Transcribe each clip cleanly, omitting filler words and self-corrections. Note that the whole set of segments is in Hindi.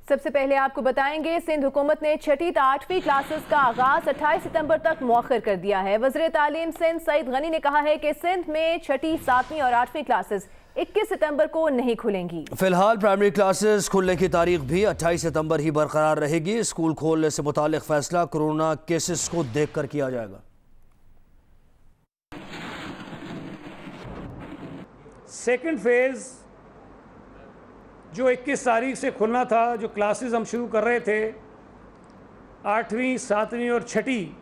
सबसे पहले आपको बताएंगे, सिंध हुकूमत ने छठी तो 8वीं क्लासेस का आगाज 28 सितंबर तक मौखर कर दिया है। वज़ीर तालीम सिंध सईद गनी ने कहा है कि सिंध में छठी, 7वीं और 8वीं क्लासेस 21 सितंबर को नहीं खुलेंगी। फिलहाल प्राइमरी क्लासेस खुलने की तारीख भी 28 सितंबर ही बरकरार रहेगी। स्कूल खोलने से मुतालिक फैसला कोरोना केसेस को देखकर किया जाएगा। सेकेंड फेज़ जो 21 तारीख से खुलना था, जो क्लासेस हम शुरू कर रहे थे 8वीं, 7वीं और छठी,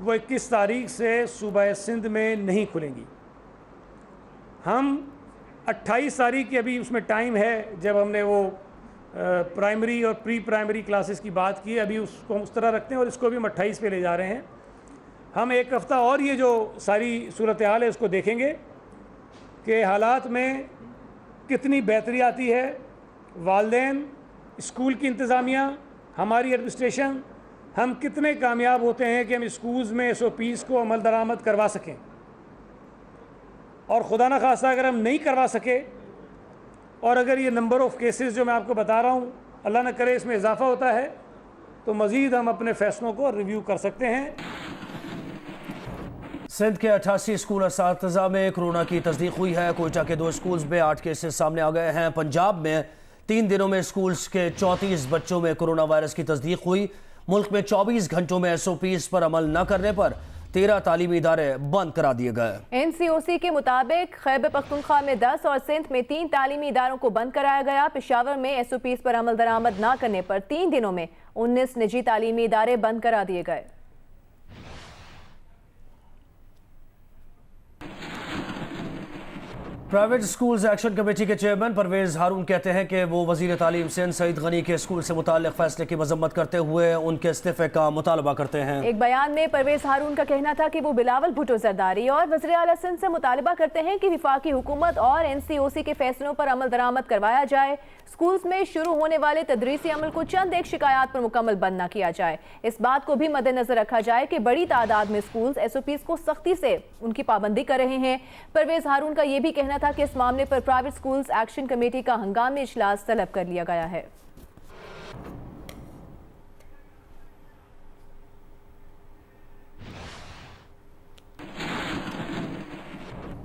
वो 21 तारीख से सूबा सिंध में नहीं खुलेंगी। हम 28 तारीख की अभी उसमें टाइम है, जब हमने वो प्राइमरी और प्री प्राइमरी क्लासेस की बात की, अभी उसको हम उस तरह रखते हैं और इसको भी हम 28 पे ले जा रहे हैं। हम एक हफ़्ता और ये जो सारी सूरत हाल है उसको देखेंगे कि हालात में कितनी बेहतरी आती है। वालिदैन, स्कूल की इंतज़ामिया, हमारी एडमिनिस्ट्रेशन, हम कितने कामयाब होते हैं कि हम स्कूल्स में SOPs को अमल दरामद करवा सकें। और खुदा न खास्ता अगर हम नहीं करवा सके और अगर ये नंबर ऑफ़ केसेस जो मैं आपको बता रहा हूँ, अल्लाह न करे इसमें इजाफ़ा होता है, तो मज़ीद हम अपने फ़ैसलों को रिव्यू कर सकते हैं। सिंध के 88 स्कूल असातिज़ा में कोरोना की तस्दीक हुई है। कोयटा के 2 स्कूल्स में 8 केसेस सामने आ गए हैं। पंजाब में 3 दिनों में स्कूल्स के 34 बच्चों में कोरोना वायरस की तस्दीक हुई। मुल्क में 24 घंटों में SOPs पर अमल न करने पर 13 तालीमी इदारे बंद करा दिए गए। NCOC के मुताबिक खैबर पख्तूनख्वा में 10 और सिंध में 3 तालीमी इदारों को बंद कराया गया। पेशावर में SOPs पर अमल दरामद न करने पर 3 दिनों में 19 निजी तालीमी इदारे बंद करा दिए गए। प्राइवेट स्कूल्स एक्शन कमेटी के चेयरमैन परवेज हारून कहते हैं कि वो वजीर तालीम सिंध सईद गनी के स्कूल से मुताल्लिक फैसले की मजम्मत करते हुए उनके इस्तीफे का मुतालबा करते हैं। एक बयान में परवेज हारून का कहना था कि वो बिलावल भुट्टो जरदारी और वज़ीर आला सिंध से मुतालबा करते हैं कि वफाकी हुकूमत और NCOC के फैसलों पर अमल दरामद करवाया जाए। स्कूल्स में शुरू होने वाले तदरीसी अमल को चंद एक शिकायत पर मुकम्मल बंद न किया जाए। इस बात को भी मद्देनजर रखा जाए कि बड़ी तादाद में स्कूल्स SOPs को सख्ती से उनकी पाबंदी कर रहे हैं। परवेज हारून का यह भी कहना था कि इस मामले पर प्राइवेट स्कूल्स एक्शन कमेटी का हंगामी इजलास तलब कर लिया गया है।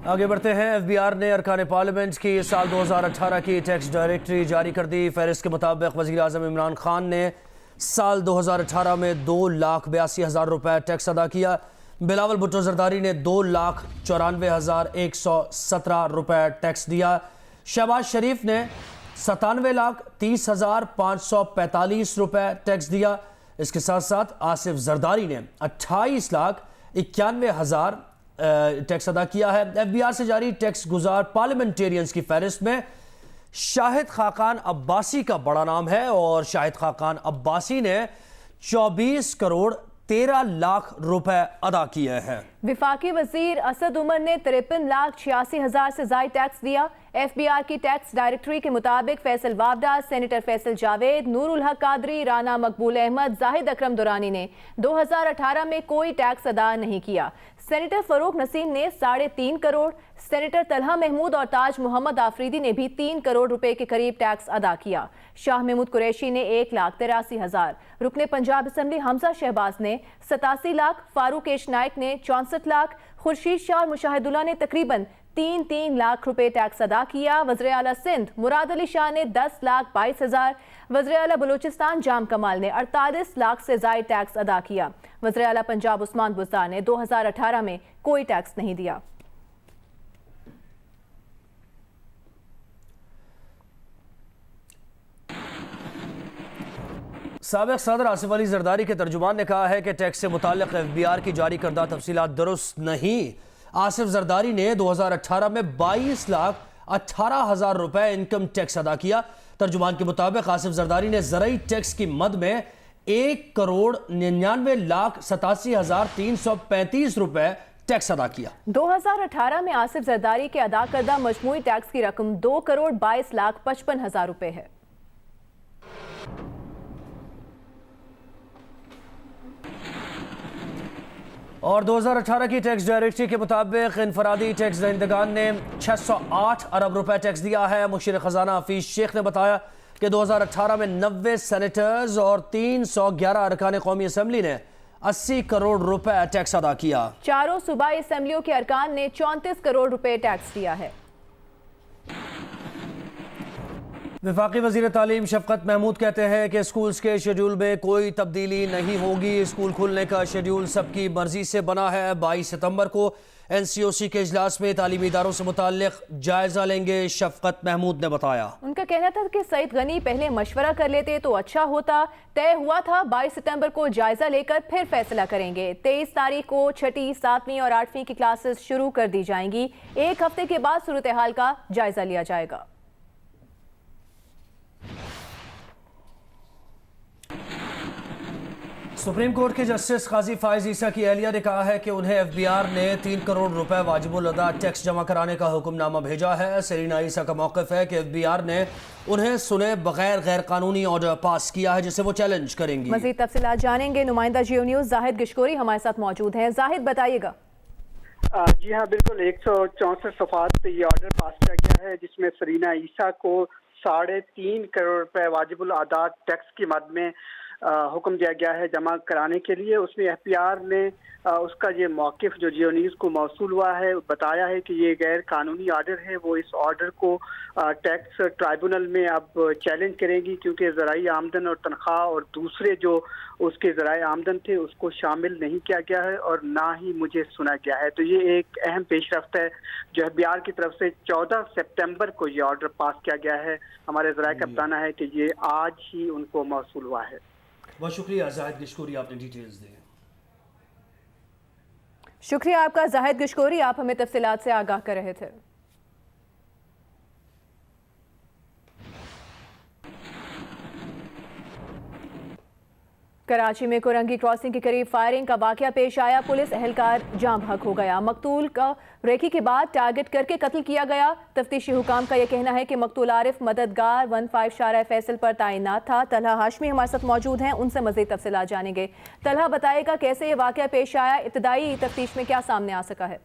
आगे बढ़ते हैं। FBR ने अरकान पार्लियामेंट की साल 2018 की टैक्स डायरेक्टरी जारी कर दी। फहरिस्त के मुताबिक वज़ीर आज़म इमरान खान ने साल 2018 में 2,82,000 रुपये टैक्स अदा किया। बिलावल भुट्टो जरदारी ने 2,94,117 रुपये टैक्स दिया। शहबाज शरीफ ने 97,30,545 रुपये टैक्स दिया। इसके साथ साथ आसिफ जरदारी ने 28,91,000 टैक्स अदा किया है। FBR से जारी टैक्स गुजार पार्लियामेंटेरियंस की फहरिस्त में शाहिद खाकान अब्बासी का बड़ा नाम है और शाहिद खाकान अब्बासी ने 24 करोड़ 13 लाख रुपए अदा किए हैं। विफाकी वजीर असद उमर ने 53,86,000 से ज्यादा टैक्स दिया। FBR की टैक्स डायरेक्टरी के मुताबिक फैसल वावडा, सेनेटर फैसल जावेद, नूरुल हक कादरी, राना मकबूल अहमद, जाहिद अकरम दुरानी ने 2018 में कोई टैक्स अदा नहीं किया। सेनेटर फरूक नसीम ने 3.5 करोड़, सेनेटर तलहा महमूद और ताज मोहम्मद आफरीदी ने भी 3 करोड़ रुपए के करीब टैक्स अदा किया। शाह महमूद कुरैशी ने 1,83,000, रुकने पंजाब असम्बली हमजा शहबाज ने 87 लाख, फारूक एश नाइक ने 64 लाख, खुर्शीद शाह और मुशाहिदुल्लाह ने तकरीबन 3 लाख रुपए टैक्स अदा किया। वज़ीर आला सिंध मुराद अली शाह ने 10,22,000, वज़ीर आला बलूचिस्तान जाम कमाल ने 48 लाख से ज्यादा टैक्स अदा किया। वज़ीर आला पंजाब उस्मान बुज़दार ने 2018 में कोई टैक्स नहीं दिया। साबिक़ सदर आसिफ अली जरदारी के तर्जुमान ने कहा है कि टैक्स से मुताल्लिक़ FBR की जारी करदा तफसीलात दुरुस्त नहीं। आसिफ जरदारी ने 2018 में 22,18,000 रुपए इनकम टैक्स अदा किया। तर्जुमान के मुताबिक आसिफ जरदारी ने ज़राई टैक्स की मद में 1,99,87,335 रुपए टैक्स अदा किया। 2018 में आसिफ जरदारी के अदा करदा मजमूई टैक्स की रकम 2,22,55,000 रुपए है। और 2018 की टैक्स डायरेक्टरी के मुताबिक इनफरादी टैक्स दहिंदगान ने 608 अरब रुपए टैक्स दिया है। मुशीर खजाना हफीज शेख ने बताया कि 2018 में 90 सेनेटर्स और 311 अरकान कौमी असम्बली ने 80 करोड़ रुपए टैक्स अदा किया। चारों सूबाई असम्बलियों के अरकान ने 34 करोड़ रुपए टैक्स दिया है। वफाकी वज़ीर तालीम शफकत महमूद कहते हैं कि स्कूल्स के शेड्यूल में कोई तब्दीली नहीं होगी। स्कूल खुलने का शेड्यूल सबकी मर्जी से बना है। 22 सितंबर को NCOC के इजलास में तालीमी इदारों से मुताल्लिक जायजा लेंगे, शफकत महमूद ने बताया। उनका कहना था कि सईद गनी पहले मशवरा कर लेते तो अच्छा होता। तय हुआ था 22 सितंबर को जायजा लेकर फिर फैसला करेंगे। 23 तारीख को 6ठी, 7वीं और 8वीं की क्लासेस शुरू कर दी जाएंगी। एक हफ्ते के बाद सूरत हाल का जायजा लिया जाएगा। सुप्रीम कोर्ट के जस्टिस काजी फाइज ईसा की अहलिया ने कहा है कि उन्हें FBI ने 3 करोड़ रुपए वाजिबुल अदा टैक्स जमा कराने का हुक्मनामा भेजा है। सेरीना ईसा का मौक़िफ़ है कि FBI ने उन्हें सुने बगैर गैर कानूनी ऑर्डर पास किया है जिसे वो चैलेंज करेंगी। मज़ीद तफसीलात जानेंगे। नुमाइंदा जियो न्यूज़ जाहिद गिशकोरी हमारे साथ मौजूद हैं। जाहिद, बताइएगा। जी हाँ, बिल्कुल 164 सफ़ात ये ऑर्डर पास किया गया है जिसमें सरीना ईसा को 3.5 करोड़ रुपए वाजिबुल अदा टैक्स की मद में हुक्म दिया गया है जमा कराने के लिए। उसमें FBI ने उसका ये मौक़िफ़ जो जियो न्यूज़ को मौसूल हुआ है बताया है कि ये गैर कानूनी ऑर्डर है। वो इस ऑर्डर को टैक्स ट्राइब्यूनल में अब चैलेंज करेंगी क्योंकि ज़राई आमदन और तनख्वाह और दूसरे जो उसके ज़राई आमदन थे उसको शामिल नहीं किया गया है और ना ही मुझे सुना गया है। तो ये एक अहम पेशरफ्त है जो FBI की तरफ से 14 सितंबर को ये ऑर्डर पास किया गया है। हमारे ज़राए का बताना है कि ये आज ही उनको मौसूल हुआ है। बहुत शुक्रिया जाहिद गिशकोरी, आपने डिटेल्स दी। शुक्रिया आपका जाहिद गिशकोरी, आप हमें तफसीलात से आगाह कर रहे थे। कराची में कोरंगी क्रॉसिंग के करीब फायरिंग का वाकया पेश आया। पुलिस एहलकार जाम हक हो गया। मकतूल का रेकी के बाद टारगेट करके कत्ल किया गया। तफ्तीशी हुकाम का यह कहना है कि मकतूल आरिफ मददगार 15 शारा फैसल पर तैनात था। तलहा हाशमी हमारे साथ मौजूद हैं, उनसे मजीद तफसीलात जानेंगे। तलहा, बताएगा कैसे ये वाकया पेश आया, इब्तदाई तफ्तीश में क्या सामने आ सका है?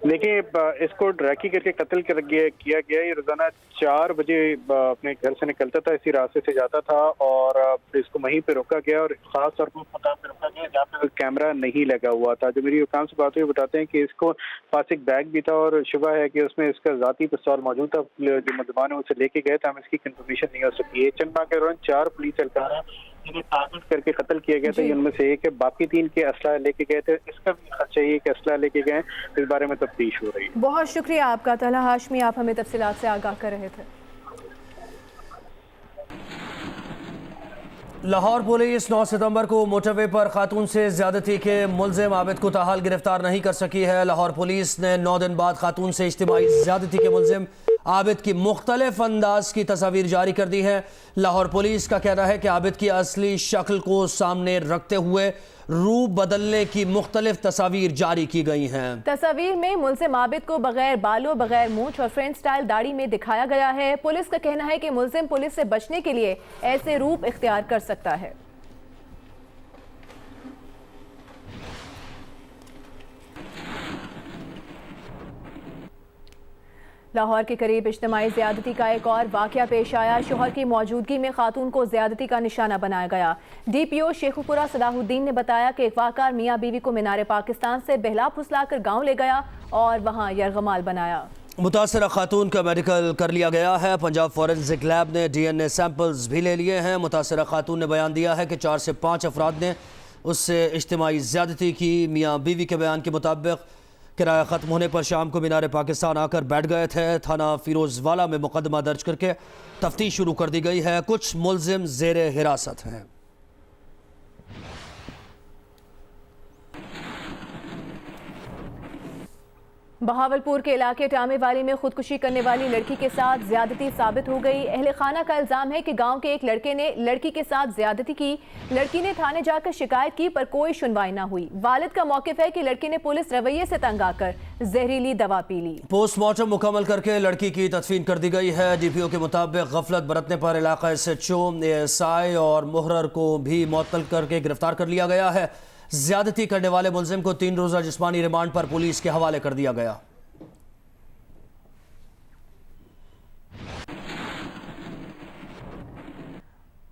देखिए, इसको रेकी करके कत्ल किया गया। ये रोजाना 4 बजे अपने घर से निकलता था, इसी रास्ते से जाता था और इसको वहीं पे रोका गया और खास तौर पर मकाम पे रोका गया जहाँ पे कैमरा नहीं लगा हुआ था। जो मेरी हुकाम से बात हुई बताते हैं कि इसको पास एक बैग भी था और शुबा है कि उसमें इसका जाती पिस्तौल मौजूद था। जो मुलजमान है उसे लेके गए थे, हम इसकी कंफर्मेशन नहीं हो सकी। ये चंद माह के दौरान 4 पुलिस एहलकार हैं जिन्हें टारगेट करके कत्ल किया गया था। उनमें से एक है, बाकी 3 के असला लेके गए थे। इसका भी खर्चा ये कि असला लेके गए, इस बारे में तफ्तीश हो रही है। बहुत शुक्रिया आपका तलहा हाशमी, आप हमें तफसीलात से आगाह कर रहे थे। लाहौर पुलिस 9 सितंबर को मोटरवे पर खातून से ज्यादती के मुलजिम आबिद को ताहाल गिरफ्तार नहीं कर सकी है। लाहौर पुलिस ने 9 दिन बाद खातून से इज्तिमाई ज्यादती के मुलजिम आबिद की मुख्तलिफ अंदाज की तस्वीर जारी कर दी है। लाहौर पुलिस का कहना है कि आबिद की असली शक्ल को सामने रखते हुए रूप बदलने की मुख्तलिफ तस्वीर जारी की गई हैं। तस्वीर में मुलजिम आबिद को बगैर बालों, बगैर मूंछ और फ्रेंच स्टाइल दाढ़ी में दिखाया गया है। पुलिस का कहना है कि मुलजिम पुलिस से बचने के लिए ऐसे रूप इख्तियार कर सकता है। लाहौर के करीब इज्तिमाई ज़्यादती का एक और वाक़या पेश आया। शोहर की मौजूदगी में खातून को ज़्यादती का निशाना बनाया गया। DPO शेखुपुरा सलाहुद्दीन ने बताया कि अगवाकार मियाँ बीवी को मीनार पाकिस्तान से बहला फुसलाकर गाँव ले गया और वहाँ यरगमाल बनाया। मुतासरा खातून का मेडिकल कर लिया गया है। पंजाब फॉरेंसिक लैब ने DNA सैंपल्स भी ले लिए हैं। मुतासरा खातून ने बयान दिया है कि 4 से 5 अफराद ने उससे इज्तिमाई ज़्यादती की। मियाँ बीवी के बयान के मुताबिक किराया ख़त्म होने पर शाम को मीनार पाकिस्तान आकर बैठ गए थे। थाना फिरोजवाला में मुकदमा दर्ज करके तफ्तीश शुरू कर दी गई है। कुछ मुलजिम ज़ेरे हिरासत हैं। बहावलपुर के इलाके टामेवाली में खुदकुशी करने वाली लड़की के साथ ज्यादती साबित हो गई। अहले खाना का इल्जाम है कि गांव के एक लड़के ने लड़की के साथ ज्यादती की। लड़की ने थाने जाकर शिकायत की पर कोई सुनवाई ना हुई। वालिद का मौकिफ है कि लड़की ने पुलिस रवैये से तंग आकर जहरीली दवा पी ली। पोस्टमार्टम मुकम्मल करके लड़की की तदफीन कर दी गई है। DPO के मुताबिक गफलत बरतने पर इलाका SHO, ASI और मुहर्रर को भी मुअत्तल करके गिरफ्तार कर लिया गया है। ज्यादती करने वाले मुलजिम को 3 रोज़ा जिस्मानी रिमांड पर पुलिस के हवाले कर दिया गया।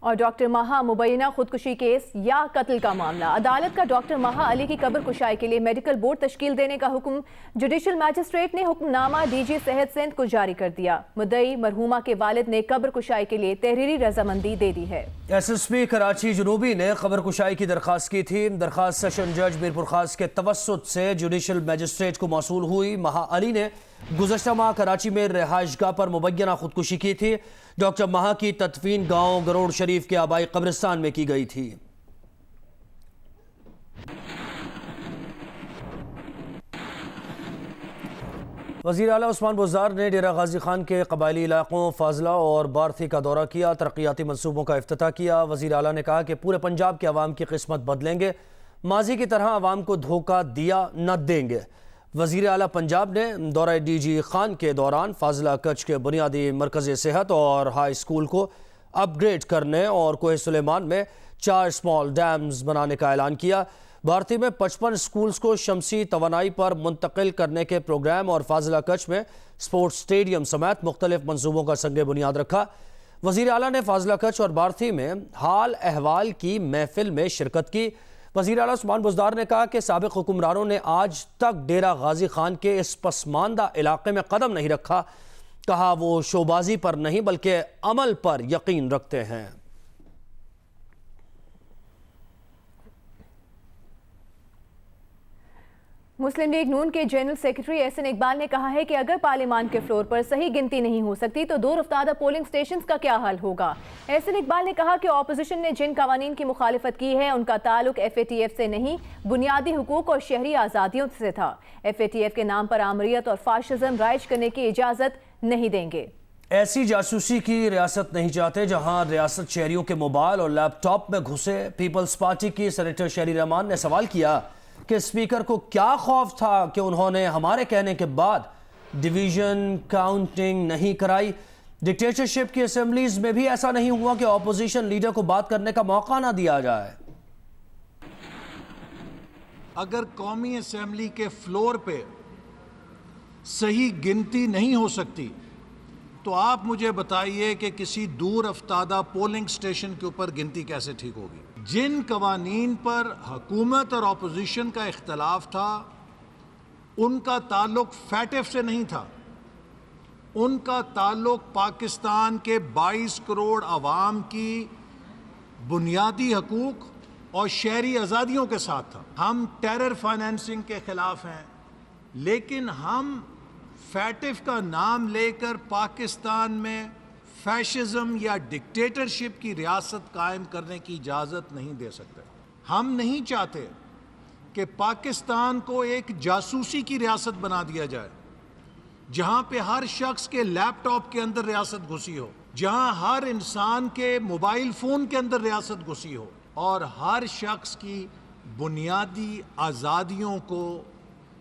और डॉक्टर महा मुबैना खुदकुशी केस या कत्ल का मामला। अदालत का डॉक्टर महा अली की कब्र कुशाई के लिए मेडिकल बोर्ड तश्कील देने का हुक्म। जुडिशल मैजिस्ट्रेट ने हुक्मनामा डीजी सेहत सिंध को जारी कर दिया। मुद्दई मरहूमा के वालिद ने कब्र कुशाई के लिए तहरीरी रजामंदी दे दी है। SSP कराची जनूबी ने कब्र कुशाई की दरख्वास्त की थी। दरख्वास्त सेशन जज मीरपुर खास के तवस्सुत से जुडिशल मैजिस्ट्रेट को मौसूल हुई। महा अली ने गुज़श्ता माह कराची में रिहाइशगाह पर मुबैना खुदकुशी की थी। डॉक्टर महा की तदफीन गांव गरोड़ शरीफ के आबाई कब्रिस्तान में की गई थी। वज़ीर आला उस्मान बुज़दार ने डेरा गाजी खान के कबायली इलाकों फाजला और बारथी का दौरा किया, तरक्याती मनसूबों का इफ्तिताह किया। वज़ीर आला ने कहा कि पूरे पंजाब के अवाम की किस्मत बदलेंगे, माजी की तरह अवाम को धोखा दिया न देंगे। वज़ीर आला पंजाब ने दौरा DG खान के दौरान फाजला कच्छ के बुनियादी मरकज़ सेहत और हाई स्कूल को अपग्रेड करने और कोह सुलेमान में 4 स्मॉल डैम्स बनाने का ऐलान किया। भारती में 55 स्कूल्स को शमसी तवानाई पर मुंतकिल करने के प्रोग्राम और फाजला कच्छ में स्पोर्ट्स स्टेडियम समेत मुख्तलिफ मनसूबों का संग बुनियाद रखा। वज़ीर आला ने फाजला कच्छ और भारती में हाल अहवाल की महफिल में शिरकत की। वज़ीर आला उस्मान बुज़दार ने कहा कि साबिक़ हुक्मरानों ने आज तक डेरा गाजी खान के इस पसमानदा इलाके में कदम नहीं रखा। कहा वो शोबाजी पर नहीं बल्कि अमल पर यकीन रखते हैं। मुस्लिम लीग नून के जनरल सेक्रेटरी एहसन इकबाल ने कहा है कि अगर पार्लियामान के फ्लोर पर सही गिनती नहीं हो सकती तो 2 रफ्तादा पोलिंग स्टेशंस का क्या हाल होगा। एहसन इकबाल ने कहा कि ऑपोजिशन ने जिन कवानीन की मुखालिफत की है उनका ताल्लुक FATF से नहीं, बुनियादी हुकूक और शहरी आज़ादियों से था। FATF के नाम पर आमरीत और फाशिज्म राइज करने की इजाज़त नहीं देंगे। ऐसी जासूसी की रियासत नहीं चाहते जहां रियासत शहरियों के मोबाइल और लैपटॉप में घुसे। पीपल्स पार्टी की सेनेटर शहरी रहमान ने सवाल किया कि स्पीकर को क्या खौफ था कि उन्होंने हमारे कहने के बाद डिवीजन काउंटिंग नहीं कराई। डिक्टेटरशिप की असेंबलीज में भी ऐसा नहीं हुआ कि ऑपोजिशन लीडर को बात करने का मौका ना दिया जाए। अगर कौमी असेंबली के फ्लोर पे सही गिनती नहीं हो सकती तो आप मुझे बताइए कि किसी दूर अफ्तादा पोलिंग स्टेशन के ऊपर गिनती कैसे ठीक होगी। जिन कवानीन पर हुकूमत और अपोजिशन का इख्तलाफ था उनका ताल्लुक फैटेफ से नहीं था, उनका ताल्लुक पाकिस्तान के 22 करोड़ अवाम की बुनियादी हकूक और शहरी आज़ादियों के साथ था। हम टेरर फाइनेंसिंग के खिलाफ हैं, लेकिन हम फैटिफ का नाम लेकर पाकिस्तान में फैशिज्म या डिक्टेटरशिप की रियासत कायम करने की इजाज़त नहीं दे सकते। हम नहीं चाहते कि पाकिस्तान को एक जासूसी की रियासत बना दिया जाए, जहां पे हर शख्स के लैपटॉप के अंदर रियासत घुसी हो, जहां हर इंसान के मोबाइल फ़ोन के अंदर रियासत घुसी हो और हर शख्स की बुनियादी आज़ादियों को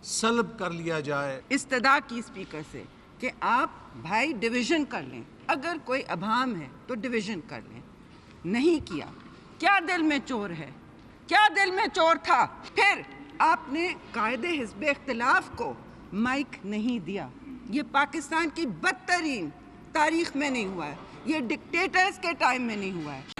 सल्ब कर लिया जाए। इस्तदा की स्पीकर से कि आप भाई डिवीज़न कर लें, अगर कोई अभाम है तो डिवीज़न कर लें। नहीं किया। क्या दिल में चोर है, क्या दिल में चोर था? फिर आपने कायदे हिज़्ब इख्तिलाफ को माइक नहीं दिया। ये पाकिस्तान की बदतरीन तारीख में नहीं हुआ है, ये डिक्टेटर्स के टाइम में नहीं हुआ है।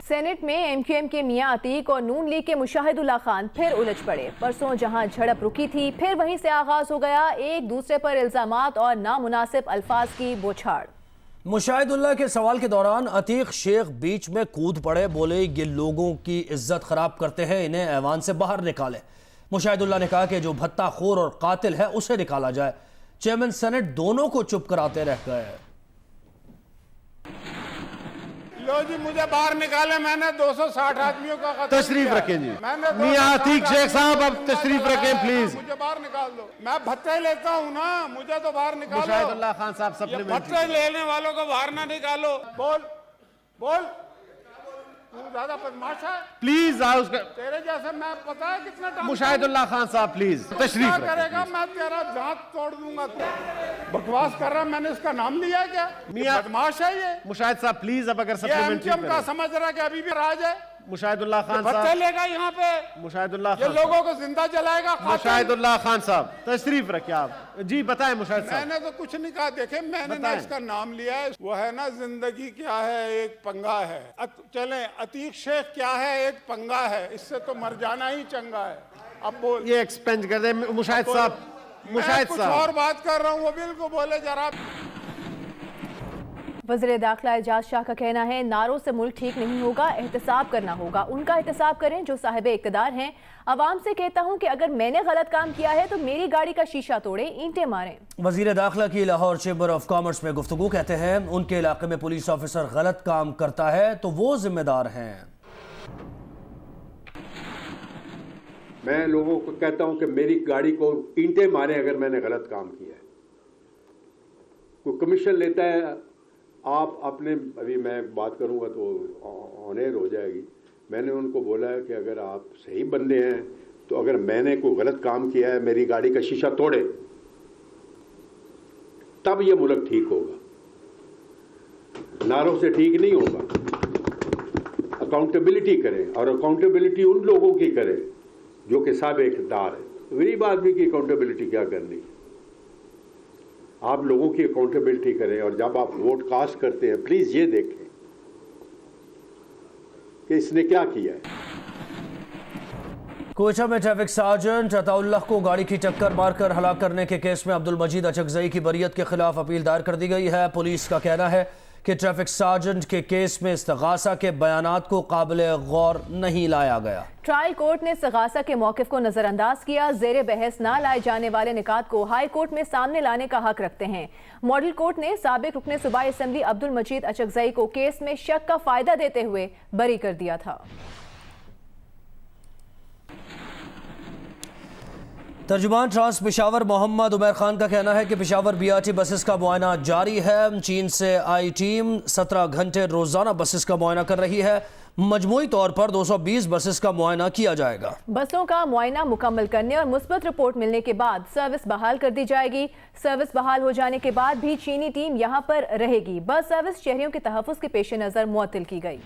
सेनेट में MQM के मियां अतीक और नून लीग के मुशाहिदुल्लाह खान फिर उलझ पड़े। परसों जहां झड़प रुकी थी फिर वहीं से आगाज हो गया एक दूसरे पर इल्जामात और नामुनासिब अल्फाज की बौछार। मुशाहिदुल्लाह के सवाल के दौरान अतीक शेख बीच में कूद पड़े, बोले ये लोगों की इज्जत खराब करते हैं, इन्हें ऐवान से बाहर निकाले। मुशाहिदुल्लाह ने कहा कि जो भत्ताखोर और कातिल है उसे निकाला जाए। चेयरमैन सेनेट दोनों को चुप कराते रह गए। लो जी मुझे बाहर निकाले, मैंने 260 आदमियों का कत्ल तशरीफ किया। रखें जी। मैंने मियां अतीक शेख साहब अब तशरीफ रखें प्लीज। मुझे बाहर निकाल दो, मैं भत्ते लेता हूँ ना, मुझे तो बाहर निकालो। मुशाहिदुल्लाह खान साहब ये सप्लीमेंट्री। भत्ते लेने वालों को बाहर ना निकालो। बोल बोल, तू ज्यादा बदमाश है प्लीज आओ उसका। तेरे जैसे मैं पता है कितना टाइम मुशाहिदुल्लाह खान साहब प्लीज तशरीफ क्या रखें। करेगा, मैं तेरा दांत तोड़ दूंगा। तू बकवास कर रहा, मैंने इसका नाम लिया क्या? मियां बदमाश है ये। मुशाहिद साहब प्लीज अब अगर ये सप्लीमेंट्री MQM का समझ रहा है कि अभी भी राज है। मुशाहिदुल्लाह खान पत्ते साहब, लेगा यहाँ पे, मुशाहिदुल्लाह ये खान लोगों को जिंदा जलाएगा। कातिल। मुशाहिदुल्लाह खान साहब तशरीफ रखिए आप। जी बताएं मुशाहिद साहब। मैंने तो कुछ नहीं कहा, देखे मैंने ना इसका नाम लिया है, वो है ना जिंदगी क्या है एक पंगा है। चलें, अतीक शेख क्या है एक पंगा है, इससे तो मर जाना ही चंगा है। अब बोल, ये एक्सपेंड कर दे मुशाहिद साहब। मुशाहिद कुछ साहब और बात कर रहा हूँ, वो बिल्कुल बोले जरा। वज़ीर दाखिला एजाज शाह का कहना है, नारों से मुल्क ठीक नहीं होगा, एहतसाब करना होगा। उनका एहतसाब करें जो साहिब इक़्तिदार हैं। अवाम से कहता हूं कि अगर मैंने गलत काम किया है तो मेरी गाड़ी का शीशा तोड़े, ईंटें मारें। वज़ीर दाखिला की लाहौर चैम्बर ऑफ कॉमर्स में गुफ्तगू। कहते हैं उनके इलाके में पुलिस ऑफिसर गलत काम करता है तो वो जिम्मेदार हैं। मैं लोगों को कहता हूं कि मेरी गाड़ी को ईंटें मारें अगर मैंने गलत काम किया है। कोई कमीशन लेता है, आप अपने, अभी मैं बात करूंगा तो ऑनेर हो जाएगी। मैंने उनको बोला है कि अगर आप सही बंदे हैं तो अगर मैंने कोई गलत काम किया है, मेरी गाड़ी का शीशा तोड़े, तब ये मुल्क ठीक होगा, नारों से ठीक नहीं होगा। अकाउंटेबिलिटी करें, और अकाउंटेबिलिटी उन लोगों की करें जो कि साहिब इक़्तिदार है। गरीब आदमी की अकाउंटेबिलिटी क्या करनी, आप लोगों की अकाउंटेबिलिटी करें। और जब आप वोट कास्ट करते हैं, प्लीज ये देखें कि इसने क्या किया है। कोयटा में ट्रैफिक सार्जेंट अताउल्लाह को गाड़ी की टक्कर मारकर हलाक करने के केस में अब्दुल मजीद अचकजई की बरियत के खिलाफ अपील दायर कर दी गई है। पुलिस का कहना है कि ट्रैफिक सार्जेंट के केस में इस्तगासा के बयानात को काबिले गौर नहीं लाया गया। ट्रायल कोर्ट ने इस्तगासा के मौक़िफ़ को नजरअंदाज किया। ज़ेरे बहस ना लाए जाने वाले निकात को हाई कोर्ट में सामने लाने का हक रखते हैं। मॉडल कोर्ट ने साबिक रुकने सूबाई असम्बली अब्दुल मजीद अचकजई को केस में शक का फायदा देते हुए बरी कर दिया था। तर्जुमान ट्रांस पेशावर मोहम्मद उमर खान का कहना है कि पेशावर बीआरटी बसेस का मुआयना जारी है। चीन से आई टीम 17 घंटे रोजाना बसेस का मुआयना कर रही है। मजमूई तौर पर 220 बसेस का मुआयना किया जाएगा। बसों का मुआयना मुकम्मल करने और मुस्बत रिपोर्ट मिलने के बाद सर्विस बहाल कर दी जाएगी। सर्विस बहाल हो जाने के बाद भी चीनी टीम यहां पर रहेगी। बस सर्विस शहरियों के तहफ़्फ़ुज़ के पेश नज़र मुअत्तल की गई।